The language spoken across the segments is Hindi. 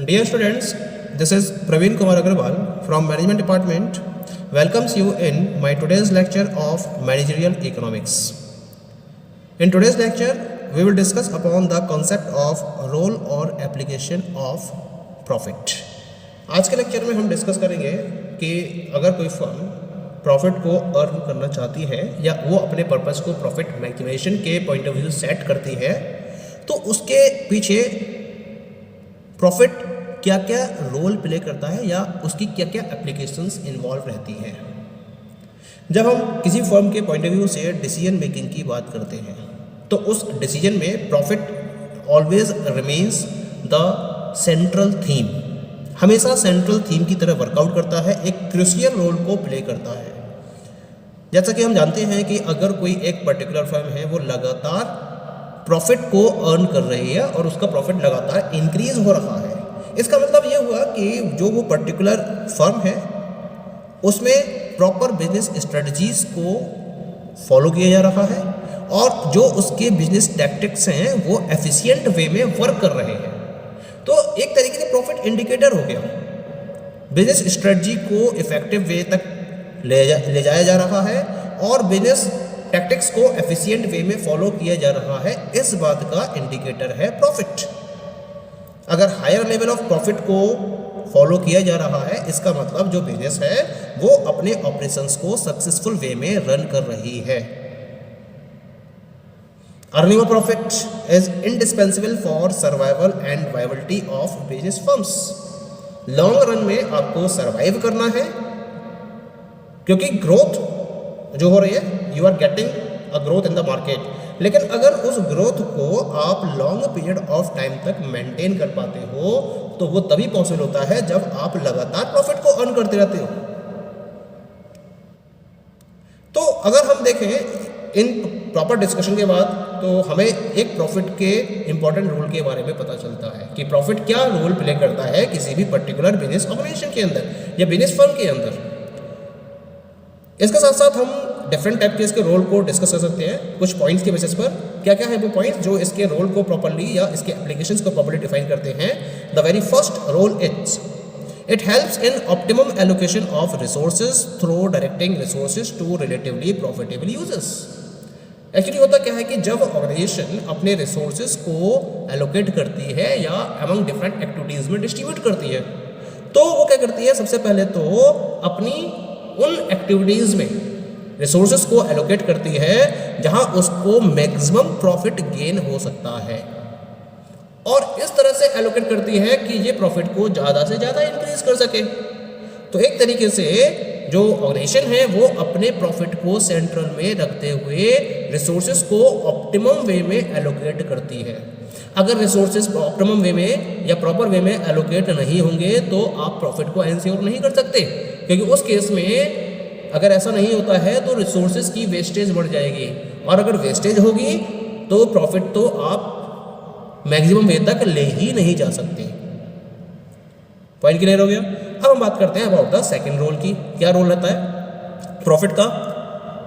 Dear students, this is Praveen Kumar Agarwal from Management Department. Welcomes you in my today's lecture of Managerial Economics. In today's lecture, we will discuss upon the concept of role or application of profit. आज के लेक्चर में हम डिस्कस करेंगे कि अगर कोई फर्म प्रॉफिट को अर्न करना चाहती है या वो अपने पर्पस को प्रॉफिट मैक्सिमाइजेशन के पॉइंट ऑफ व्यू सेट करती है तो उसके पीछे प्रॉफिट क्या क्या रोल प्ले करता है या उसकी क्या क्या एप्लीकेशंस इन्वॉल्व रहती हैं। जब हम किसी फर्म के पॉइंट ऑफ व्यू से डिसीजन मेकिंग की बात करते हैं तो उस डिसीजन में profit always remains the central theme, हमेशा सेंट्रल थीम की तरह वर्कआउट करता है, एक क्रूशियल रोल को प्ले करता है। जैसा कि हम जानते हैं कि अगर कोई एक पर्टिकुलर फर्म है वो लगातार प्रॉफिट को अर्न कर रही है और उसका प्रॉफिट लगातार इंक्रीज हो रहा है, इसका मतलब ये हुआ कि जो वो पर्टिकुलर फर्म है उसमें प्रॉपर बिजनेस स्ट्रेटजीज को फॉलो किया जा रहा है और जो उसके बिजनेस टैक्टिक्स हैं वो एफिशिएंट वे में वर्क कर रहे हैं। तो एक तरीके से प्रॉफिट इंडिकेटर हो गया, बिजनेस स्ट्रेटजी को इफेक्टिव वे तक ले जाया जा रहा है और बिजनेस टैक्टिक्स को एफिशिएंट वे में फॉलो किया जा रहा है, इस बात का इंडिकेटर है प्रॉफिट। अगर हायर लेवल ऑफ प्रॉफिट को फॉलो किया जा रहा है इसका मतलब जो बिजनेस है वो अपने ऑपरेशंस को सक्सेसफुल वे में रन कर रही है। Earning of profit is indispensable for survival and viability of business firms. Long run में आपको सर्वाइव करना है क्योंकि ग्रोथ जो हो रही है, you are getting a growth in the market, लेकिन अगर उस ग्रोथ को आप लॉन्ग पीरियड ऑफ टाइम तक मेंटेन कर पाते हो तो वो तभी पॉसिबल होता है जब आप लगातार प्रॉफिट को अर्न करते रहते हो। तो अगर हम देखें इन प्रॉपर डिस्कशन के बाद तो हमें एक प्रॉफिट के इंपॉर्टेंट रोल के बारे में पता चलता है कि प्रॉफिट क्या रोल प्ले करता है किसी भी पर्टिकुलर बिजनेस ऑर्गेनाइजेशन के अंदर या बिजनेस फर्म के अंदर। इसके साथ साथ हम डिफरेंट टाइप के इसके रोल को डिस्कस कर सकते हैं कुछ पॉइंट्स के बेसिस पर। क्या क्या है वो पॉइंट्स जो इसके रोल को प्रॉपर्ली या इसके एप्लीकेशंस को प्रॉपर्ली डिफाइन करते हैं। The very first role is it helps in optimum allocation of resources through directing resources to relatively profitable uses. Actually होता क्या है कि जब ऑर्गेनाइजेशन अपने रिसोर्सेज को एलोकेट करती है या अमंग डिफरेंट एक्टिविटीज में डिस्ट्रीब्यूट करती है तो वो क्या करती है, सबसे पहले तो अपनी उन एक्टिविटीज में रिसोर्सेज को एलोकेट करती है जहां उसको मैक्सिमम प्रॉफिट गेन हो सकता है और इस तरह से एलोकेट करती है कि ये प्रॉफिट को ज़्यादा से ज़्यादा इंक्रीज कर सके। तो एक तरीके से जो ऑर्गेनाइजेशन है वो अपने प्रॉफिट को सेंट्रल में रखते हुए रिसोर्सेज को ऑप्टिमम वे में एलोकेट करती है। अगर रिसोर्सेज ऑप्टिमम वे में या प्रॉपर वे में एलोकेट नहीं होंगे तो आप प्रॉफिट को एंश्योर नहीं कर सकते, क्योंकि उस केस में अगर ऐसा नहीं होता है तो रिसोर्सेज की वेस्टेज बढ़ जाएगी और अगर वेस्टेज होगी तो प्रॉफिट तो आप मैक्सिमम वे तक ले ही नहीं जा सकते। पॉइंट क्लियर हो गया। अब हम बात करते हैं अबाउट द सेकंड रोल की। क्या रोल रहता है प्रॉफिट का।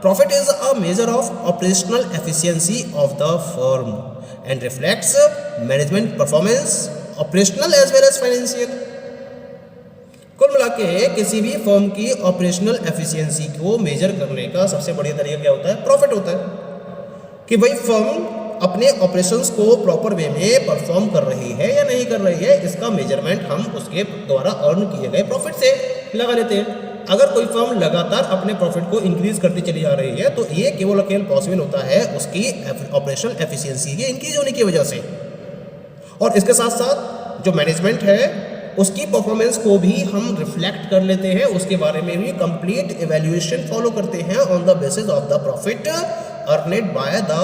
Profit is a measure of operational efficiency of the firm and reflects management performance operational as well as financial. कुल मिला के किसी भी फर्म की ऑपरेशनल एफिशिएंसी को मेजर करने का सबसे बढ़िया तरीका क्या होता है, प्रॉफिट होता है कि भाई फर्म अपने ऑपरेशंस को प्रॉपर वे में परफॉर्म कर रही है या नहीं कर रही है, इसका मेजरमेंट हम उसके द्वारा अर्न किए गए प्रॉफिट से लगा लेते हैं। अगर कोई फर्म लगातार अपने प्रॉफिट को इंक्रीज करती चली जा रही है तो ये केवल अकेले पॉसिबल होता है उसकी ऑपरेशनल एफिशिएंसी के इंक्रीज होने की वजह से। और इसके साथ साथ जो मैनेजमेंट है उसकी परफॉर्मेंस को भी हम रिफ्लेक्ट कर लेते हैं, उसके बारे में भी कंप्लीट इवैल्यूएशन फॉलो करते हैं on the basis of the profit earned by the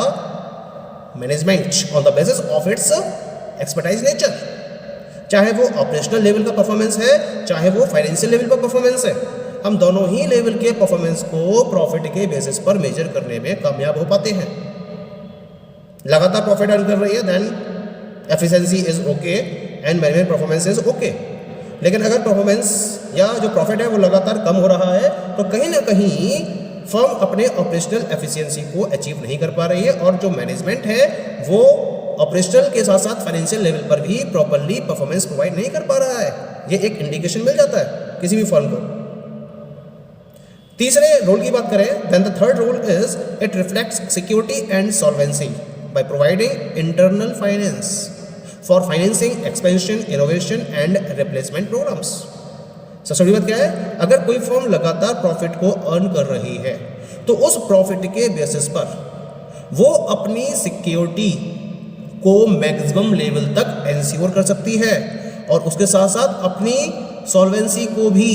management on the basis of its expertise nature. चाहे वो ऑपरेशनल लेवल का परफॉर्मेंस है चाहे वो फाइनेंशियल लेवल पर परफॉर्मेंस है, हम दोनों ही लेवल के परफॉर्मेंस को प्रॉफिट के बेसिस पर मेजर करने में कामयाब हो पाते हैं। लगातार प्रॉफिट अर्न कर रही है then efficiency is okay and management performance is okay. लेकिन अगर परफॉर्मेंस या जो प्रॉफिट है वो लगातार कम हो रहा है तो कहीं ना कहीं फर्म अपने ऑपरेशनल एफिशिएंसी को अचीव नहीं कर पा रही है और जो मैनेजमेंट है वो ऑपरेशनल के साथ साथ फाइनेंशियल लेवल पर भी प्रॉपरली परफॉर्मेंस प्रोवाइड नहीं कर पा रहा है। ये एक इंडिकेशन मिल जाता है किसी भी फर्म को। तीसरे रोल की बात करें, then the third role is it reflects security and solvency by providing internal finance for financing expansion, innovation and replacement programmes. सबसे बड़ी बात क्या है, अगर कोई फर्म लगातार प्रॉफिट को अर्न कर रही है तो उस प्रॉफिट के बेसिस पर वो अपनी सिक्योरिटी को मैक्सिमम लेवल तक एंश्योर कर सकती है और उसके साथ साथ अपनी सॉल्वेंसी को भी,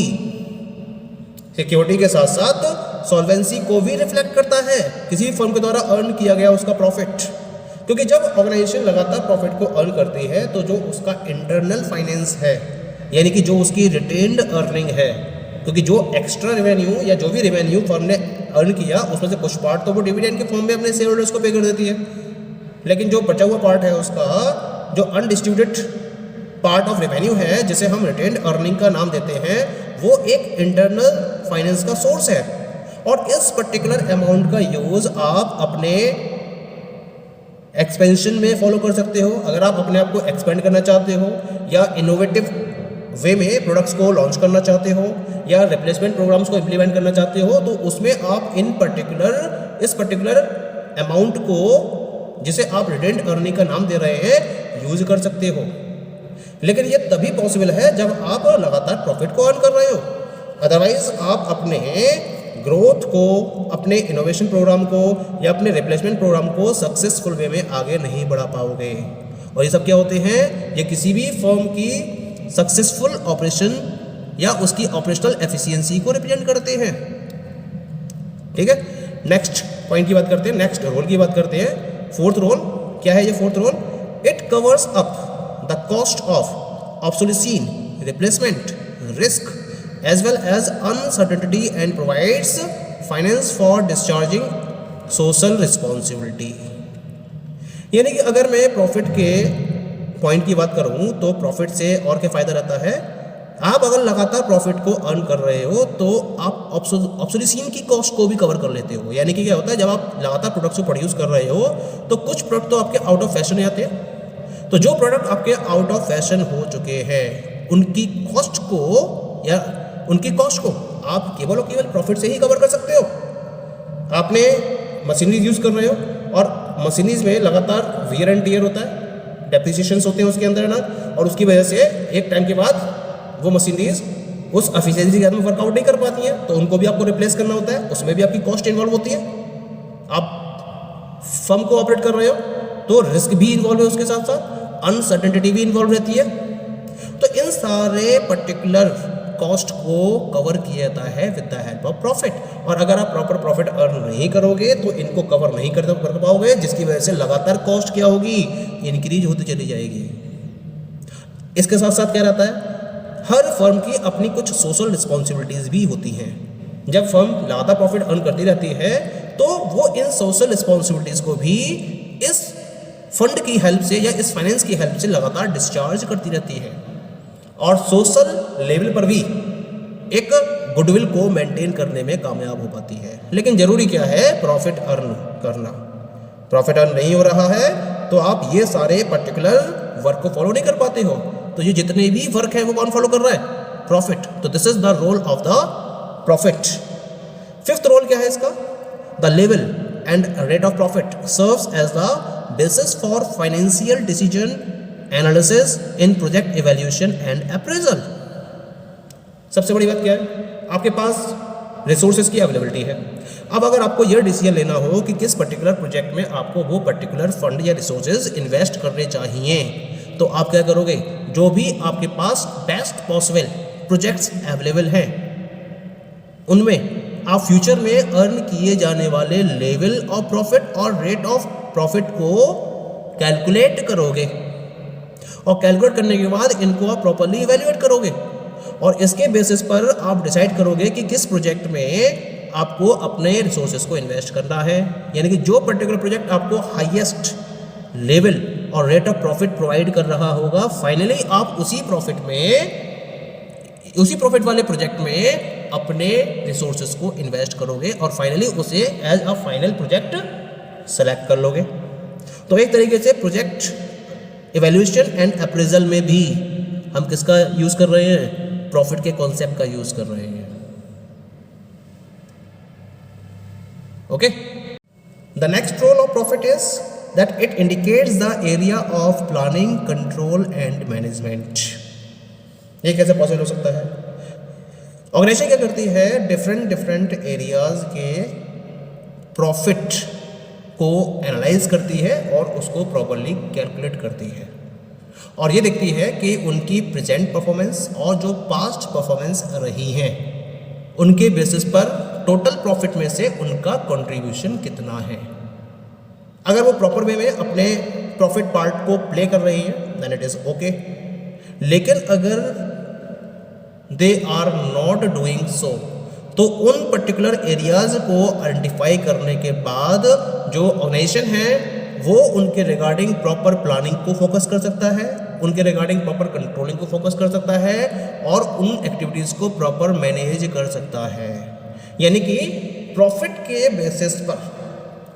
सिक्योरिटी के साथ साथ सॉल्वेंसी को भी रिफ्लेक्ट करता है किसी भी फर्म के द्वारा अर्न किया गया उसका प्रॉफिट। क्योंकि जब ऑर्गेनाइजेशन लगातार प्रॉफिट को अर्न करती है तो जो उसका इंटरनल फाइनेंस है, यानी कि जो उसकी रिटेन्ड अर्निंग है, क्योंकि जो एक्स्ट्रा रेवेन्यू या जो भी रेवेन्यू फर्म ने अर्न किया उसमें से कुछ पार्ट तो वो डिविडेंड के फॉर्म में अपने शेयर होल्डर्स को पे कर देती है, लेकिन जो बचा हुआ पार्ट है उसका, जो अनडिस्ट्रीब्यूटेड पार्ट ऑफ रेवेन्यू है जिसे हम रिटेन्ड अर्निंग का नाम देते हैं, वो एक इंटरनल फाइनेंस का सोर्स है। और इस पर्टिकुलर अमाउंट का यूज आप अपने एक्सपेंशन में फॉलो कर सकते हो। अगर आप अपने आप को एक्सपेंड करना चाहते हो या इनोवेटिव वे में प्रोडक्ट्स को लॉन्च करना चाहते हो या रिप्लेसमेंट प्रोग्राम्स को इम्प्लीमेंट करना चाहते हो, तो उसमें आप इस पर्टिकुलर अमाउंट को, जिसे आप रिटेन्ड अर्निंग का नाम दे रहे हैं, यूज कर सकते हो। लेकिन ये तभी पॉसिबल है जब आप लगातार प्रॉफिट को अर्न कर रहे हो। अदरवाइज आप अपने ग्रोथ को, अपने इनोवेशन प्रोग्राम को या अपने रिप्लेसमेंट प्रोग्राम को सक्सेसफुल वे में आगे नहीं बढ़ा पाओगे। और ये सब क्या होते हैं, ये किसी भी फर्म की सक्सेसफुल ऑपरेशन या उसकी ऑपरेशनल एफिशिएंसी को रिप्रेजेंट करते हैं। ठीक है, नेक्स्ट पॉइंट की बात करते हैं, नेक्स्ट रोल की बात करते हैं। फोर्थ रोल क्या है? ये fourth role, it covers up the cost of obsolescence, replacement, risk as well as uncertainty and provides finance for discharging social responsibility। यानी कि अगर मैं प्रॉफिट के पॉइंट की बात करूं तो प्रॉफिट से और क्या फ़ायदा रहता है, आप अगर लगातार प्रॉफिट को अर्न कर रहे हो तो आप ऑब्सोलिसीन की कॉस्ट को भी कवर कर लेते हो। यानी कि क्या होता है, जब आप लगातार प्रोडक्ट्स को प्रोड्यूस कर रहे हो तो कुछ प्रोडक्ट तो आपके आउट ऑफ फैशन आते हैं, तो जो प्रोडक्ट आपके आउट ऑफ फैशन हो चुके हैं उनकी कॉस्ट को आप केवल और केवल प्रॉफिट से ही कवर कर सकते हो। आपने मशीनरीज यूज़ कर रहे हो और मशीनरीज में लगातार वियर एंड टियर होता है, डेप्रिसिएशंस होते हैं उसके अंदर ना, और उसकी वजह से एक टाइम के बाद वो मशीनरीज उस एफिशिएंसी के साथ में वर्कआउट नहीं कर पाती हैं, तो उनको भी आपको रिप्लेस करना होता है, उसमें भी आपकी कॉस्ट इन्वॉल्व होती है। आप फर्म को ऑपरेट कर रहे हो तो रिस्क भी इन्वॉल्व है, उसके साथ साथ अनसर्टेनिटी भी इन्वॉल्व रहती है। तो इन सारे पर्टिकुलर कॉस्ट को कवर किया जाता है with the help of profit. और अगर आप प्रॉपर प्रॉफिट अर्न नहीं करोगे तो इनको कवर नहीं कर पाओगे, जिसकी वजह से लगातार कॉस्ट क्या होगी, इंक्रीज होती चली जाएगी। इसके साथ साथ क्या रहता है, हर फर्म की अपनी कुछ सोशल रिस्पॉन्सिबिलिटीज भी होती हैं। जब फर्म लगातार प्रॉफिट अर्न करती रहती है तो वो इन सोशल रिस्पॉन्सिबिलिटीज को भी इस फंड की हेल्प से या इस फाइनेंस की हेल्प से लगातार डिस्चार्ज करती रहती है और सोशल लेवल पर भी एक गुडविल को मेंटेन करने में कामयाब हो पाती है। लेकिन जरूरी क्या है, प्रॉफिट अर्न करना। प्रॉफिट अर्न नहीं हो रहा है तो आप ये सारे पर्टिकुलर वर्क को फॉलो नहीं कर पाते हो। तो ये जितने भी वर्क है वो कौन फॉलो कर रहा है, प्रॉफिट। तो this is the role of the profit. Fifth role क्या है इसका, the level and rate of profit serves as the basis for financial decision analysis in project evaluation and appraisal. सबसे बड़ी बात क्या है, आपके पास रिसोर्सेज की अवेलेबिलिटी है। अब अगर आपको यह डिसीजन लेना हो कि किस पर्टिकुलर प्रोजेक्ट में आपको वो पर्टिकुलर फंड या रिसोर्सेज इन्वेस्ट करने चाहिए, तो आप क्या करोगे, जो भी आपके पास बेस्ट पॉसिबल प्रोजेक्ट्स अवेलेबल हैं उनमें आप फ्यूचर में अर्न किए जाने वाले लेवल ऑफ प्रॉफिट और रेट ऑफ प्रॉफिट को कैलकुलेट करोगे और कैलकुलेट करने के बाद इनको आप प्रॉपर्ली इवैल्यूएट करोगे और इसके बेसिस पर आप डिसाइड करोगे कि किस प्रोजेक्ट में आपको अपने रिसोर्सेज को इन्वेस्ट करना है। यानी कि जो पर्टिकुलर प्रोजेक्ट आपको हाईएस्ट लेवल और रेट ऑफ प्रॉफिट प्रोवाइड कर रहा होगा, फाइनली आप उसी प्रॉफिट वाले प्रोजेक्ट में अपने रिसोर्सेज को इन्वेस्ट करोगे और फाइनली उसे as a final project select कर लोगे। तो एक तरीके से प्रोजेक्ट इवैल्यूएशन एंड अप्रेजल में भी हम किसका यूज़ कर रहे हैं, प्रॉफिट के कॉन्सेप्ट का यूज़ कर रहे हैं। Okay, the next role of profit is that it indicates the area of planning, control and management. ये कैसे पॉसिबल हो सकता है? ऑर्गेनाइजेशन क्या करती है, डिफरेंट एरियाज के प्रॉफिट को एनालाइज करती है और उसको प्रॉपर्ली कैलकुलेट करती है और ये देखती है कि उनकी प्रेजेंट परफॉर्मेंस और जो पास्ट परफॉर्मेंस रही हैं उनके बेसिस पर टोटल प्रॉफिट में से उनका कंट्रीब्यूशन कितना है। अगर वो प्रॉपर वे में अपने प्रॉफिट पार्ट को प्ले कर रही है देन इट इज़ ओके, लेकिन अगर they are not doing so तो उन पर्टिकुलर एरियाज को आइडेंटिफाई करने के बाद जो ऑर्गेनाइजेशन है वो उनके रिगार्डिंग प्रॉपर प्लानिंग को फोकस कर सकता है, उनके रिगार्डिंग प्रॉपर कंट्रोलिंग को फोकस कर सकता है और उन एक्टिविटीज़ को प्रॉपर मैनेज कर सकता है। यानी कि प्रॉफिट के बेसिस पर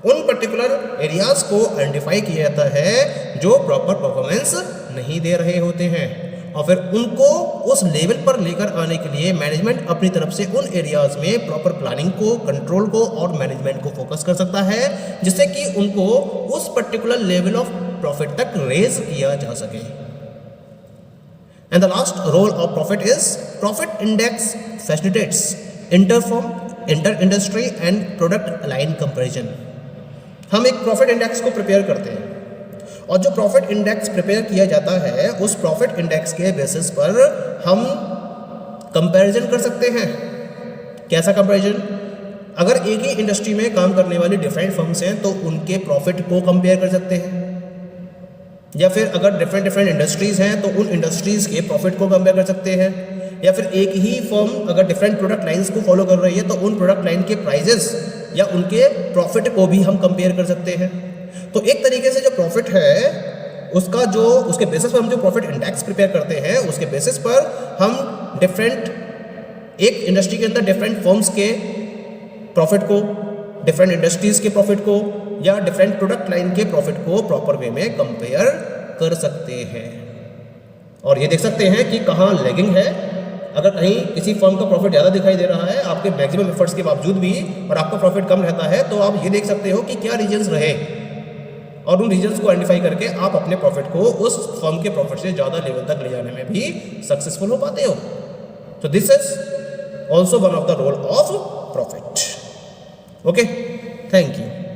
उन पर्टिकुलर एरियाज को आइडेंटिफाई किया जाता है जो प्रॉपर परफॉर्मेंस नहीं दे रहे होते हैं और फिर उनको उस लेवल पर लेकर आने के लिए मैनेजमेंट अपनी तरफ से उन एरियाज में प्रॉपर प्लानिंग को, कंट्रोल को और मैनेजमेंट को फोकस कर सकता है जिससे कि उनको उस पर्टिकुलर लेवल ऑफ प्रॉफिट तक रेज किया जा सके। And the last role of profit is profit index facilitates inter industry and product align comparison. हम एक प्रॉफिट इंडेक्स को प्रिपेयर करते हैं और जो प्रॉफिट इंडेक्स प्रिपेयर किया जाता है उस प्रॉफिट इंडेक्स के बेसिस पर हम कंपैरिजन कर सकते हैं। कैसा कंपैरिजन? अगर एक ही इंडस्ट्री में काम करने वाली डिफरेंट फर्म्स हैं तो उनके प्रॉफिट को कंपेयर कर सकते हैं, या फिर अगर डिफरेंट इंडस्ट्रीज़ हैं तो उन इंडस्ट्रीज़ के प्रॉफिट को कंपेयर कर सकते हैं, या फिर एक ही फर्म अगर डिफरेंट प्रोडक्ट लाइंस को फॉलो कर रही है तो उन प्रोडक्ट लाइन के प्राइजेस या उनके प्रॉफिट को भी हम कंपेयर कर सकते हैं। तो एक तरीके से जो प्रॉफिट है उसका जो उसके बेसिस पर हम जो प्रॉफिट इंडेक्स प्रिपेयर करते हैं उसके बेसिस पर हम डिफरेंट एक इंडस्ट्री के अंदर डिफरेंट फर्म्स के प्रॉफिट को, डिफरेंट इंडस्ट्रीज़ के प्रॉफिट को या डिफरेंट प्रोडक्ट लाइन के प्रॉफिट को प्रॉपर वे में कंपेयर कर सकते हैं और ये देख सकते हैं कि कहाँ लैगिंग है। अगर कहीं किसी फर्म का प्रॉफिट ज़्यादा दिखाई दे रहा है आपके मैक्सिमम एफर्ट्स के बावजूद भी और आपका प्रॉफिट कम रहता है तो आप ये देख सकते हो कि क्या रीजन्स रहे और उन रीजन्स को आइडेंटिफाई करके आप अपने प्रॉफिट को उस फर्म के प्रॉफिट से ज़्यादा लेवल तक ले जाने में भी सक्सेसफुल हो पाते हो। तो this is also one of the role of profit. Okay, thank you.